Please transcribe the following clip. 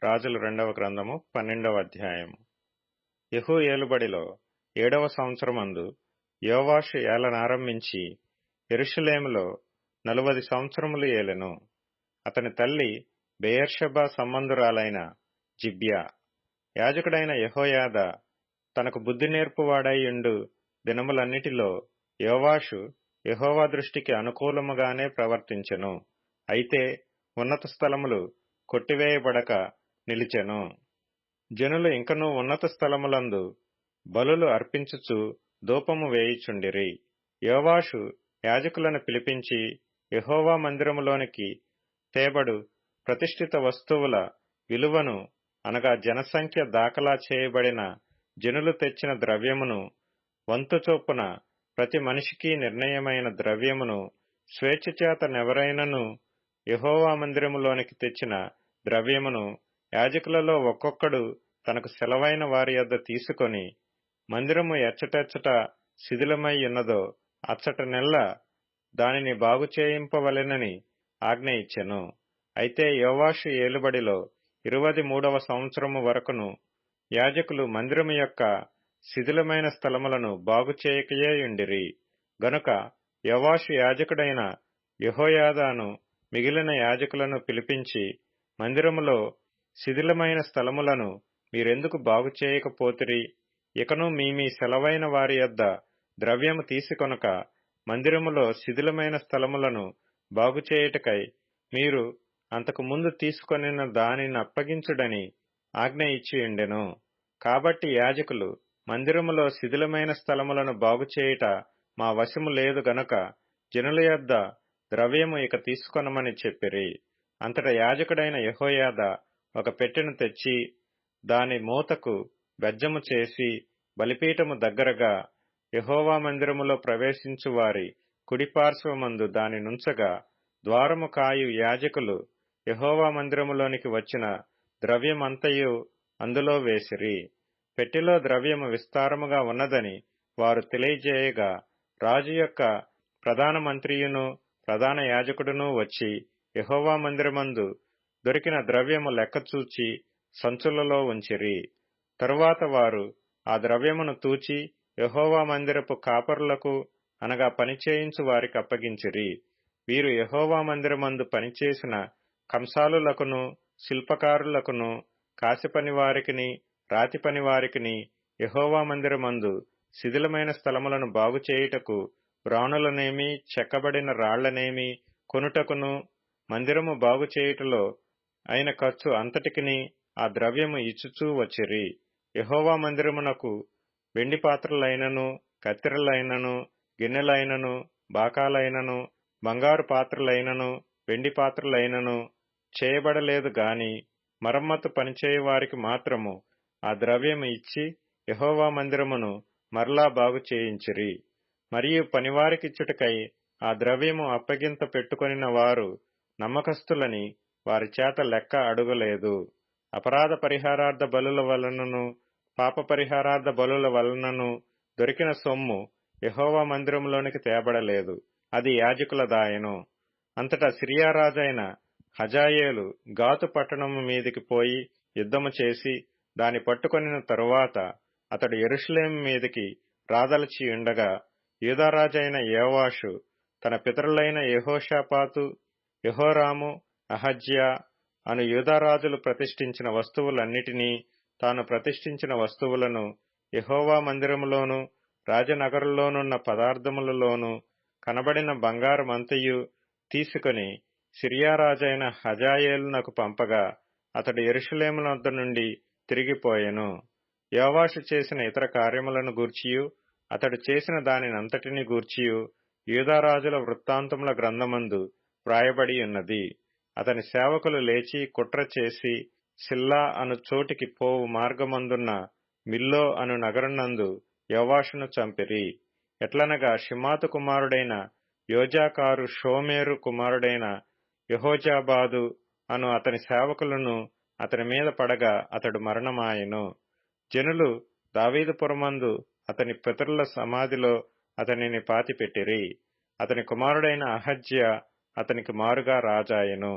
రాజుల 2వ గ్రంథము 12వ అధ్యాయము. యెహూ ఏలుబడిలో 7వ సంవత్సరమందు యోవాషు ఏలనారంభించి యెరూషలేములో 40 సంవత్సరములు ఏలెను. అతని తల్లి బెయేర్షెబా సంబంధురాలైన జిబ్యా. యాజకుడైన యెహోయాదా తనకు బుద్ధి నేర్పువాడైయుండు దినములన్నిటిలో యోవాషు యెహోవా దృష్టికి అనుకూలముగానే ప్రవర్తించెను. అయితే ఉన్నత స్థలములు కొట్టివేయబడక నిలిచెను. జనులు ఇంకనూ ఉన్నత స్థలములందు బలులు అర్పించుచు ధూపము వేయుచుండిరి. యోవాషు యాజకులను పిలిపించి యెహోవా మందిరములోనికి తేబడు ప్రతిష్ఠిత వస్తువుల విలువను, అనగా జనసంఖ్య దాఖలా చేయబడిన జనులు తెచ్చిన ద్రవ్యమును, వంతు చొప్పున ప్రతి మనిషికి నిర్ణయమైన ద్రవ్యమును, స్వేచ్ఛచేతనెవరైనను యెహోవా మందిరములోనికి తెచ్చిన ద్రవ్యమును యాజకులలో ఒక్కొక్కడు తనకు సెలవైన వారి యొద్ద తీసుకొని, మందిరము ఎచ్చటెచ్చట శిథిలమై ఉన్నదో అచ్చటనెల్లా దానిని బాగుచేయింపవలెనని ఆజ్ఞ ఇచ్చెను. అయితే యోవాషు ఏలుబడిలో 23వ సంవత్సరము వరకును యాజకులు మందిరము యొక్క శిథిలమైన స్థలములను బాగుచేయకయేయుండిరి. గనుక యోవాషు యాజకుడైన యెహోయాదాను మిగిలిన యాజకులను పిలిపించి, మందిరములో శిథిలమైన స్థలములను మీరెందుకు బాగుచేయకపోతిరి? ఇకను మీ సెలవైన వారి యొద్ద ద్రవ్యము తీసుకొనక మందిరములో శిథిలమైన స్థలములను బాగుచేయుటకై మీరు అంతకు ముందు తీసుకొనిన దానినప్పగించుడని ఆజ్ఞ ఇచ్చియుండెను. కాబట్టి యాజకులు, మందిరములో శిథిలమైన స్థలములను బాగుచేయుట మా వశము లేదు గనుక జనుల యొద్ద ద్రవ్యము ఇక తీసుకొనమని చెప్పిరి. అంతటా యాజకుడైన యెహోయాదా ఒక పెట్టెను తెచ్చి దాని మూతకు బెజ్జము చేసి బలిపీఠము దగ్గరగా యెహోవా మందిరములో ప్రవేశించు వారి కుడిపార్శ్వమందు దాని నుంచగా, ద్వారము కాయు యాజకులు యెహోవా మందిరములోనికి వచ్చిన ద్రవ్యమంతయు అందులో వేసిరి. పెట్టెలో ద్రవ్యము విస్తారముగా ఉన్నదని వారు తెలియజేయగా, రాజు యొక్క ప్రధాన మంత్రియును ప్రధాన యాజకుడును వచ్చి యెహోవా మందిరమందు దొరికిన ద్రవ్యము లెక్కచూచి సంచులలో ఉంచిరి. తరువాత వారు ఆ ద్రవ్యమును తూచి యెహోవా మందిరపు కాపరులకు, అనగా పనిచేయించు వారికి అప్పగించిరి. వీరు యెహోవా మందిరమందు పనిచేసిన కంసాలులకును, శిల్పకారులకును, కాసిపని వారికిని, రాతి పని వారికిని యెహోవా మందిరమందు శిథిలమైన స్థలములను బాగుచేయుటకు బ్రాణులనేమి, చెక్కబడిన రాళ్లనేమి కొనుటకును, మందిరము బాగుచేయుటలో అయిన ఖర్చు అంతటికిని ఆ ద్రవ్యము ఇచ్చుచూ వచ్చిరి. యెహోవా మందిరమునకు వెండి పాత్రలైనను, కత్తెరలైనను, గిన్నెలైనను, బాకాలైనను, బంగారు పాత్రలైనను, వెండి పాత్రలైనను చేయబడలేదు గాని మరమ్మతు పనిచేయు వారికి మాత్రము ఆ ద్రవ్యము ఇచ్చి యెహోవా మందిరమును మరలా బాగు చేయించిరి. మరియు పనివారికిచ్చుటకై ఆ ద్రవ్యము అప్పగింత పెట్టుకొనిన వారు నమ్మకస్తులని వారి చేత లెక్క అడుగలేదు. అపరాధ పరిహారార్థ బలుల వలనను, పాప పరిహారార్థ బలుల వలనను దొరికిన సొమ్ము యెహోవా మందిరములోనికి తేబడలేదు, అది యాజకులదాయెను. అంతటా సిరియా రాజైన హజాయేలు గాతు పట్టణము మీదికి పోయి యుద్ధము చేసి దాని పట్టుకొనిన తరువాత అతడు యెరూషలేము మీదికి రాదలచియుండగా, యూదారాజైన యోవాషు తన పితరులైన యెహోషాపాతు, యెహోరాము, అహజ్యా అను యూదారాజులు ప్రతిష్ఠించిన వస్తువులన్నిటినీ, తాను ప్రతిష్ఠించిన వస్తువులను, యెహోవా మందిరములోను రాజనగరులోనున్న పదార్థములలోను కనబడిన బంగారమంతయు తీసుకొని సిరియా రాజైన హజాయేలునకు పంపగా, అతడు యెరూషలేమునొద్ద నుండి తిరిగిపోయెను. యోవాషు చేసిన ఇతర కార్యములను గూర్చియు, అతడు చేసిన దానినంతటిని గూర్చియు యూదారాజుల వృత్తాంతముల గ్రంథమందు వ్రాయబడి ఉన్నది. అతని సేవకులు లేచి కుట్ర చేసి సిల్లా అను చోటికి పోవు మార్గమందున్న మిల్లో అను నగరునందు యోవాషును చంపిరి. ఎట్లనగా షిమాతు కుమారుడైన యోజాకారు షోమేరు కుమారుడైన యెహోజాబాదు అను అతని సేవకులను అతని మీద పడగా అతడు మరణమాయెను. జనులు దావీదుపురమందు అతని పితరుల సమాధిలో అతనిని పాతిపెట్టిరి. అతని కుమారుడైన అహజ్యా అతనికి మారుగా రాజాయెను.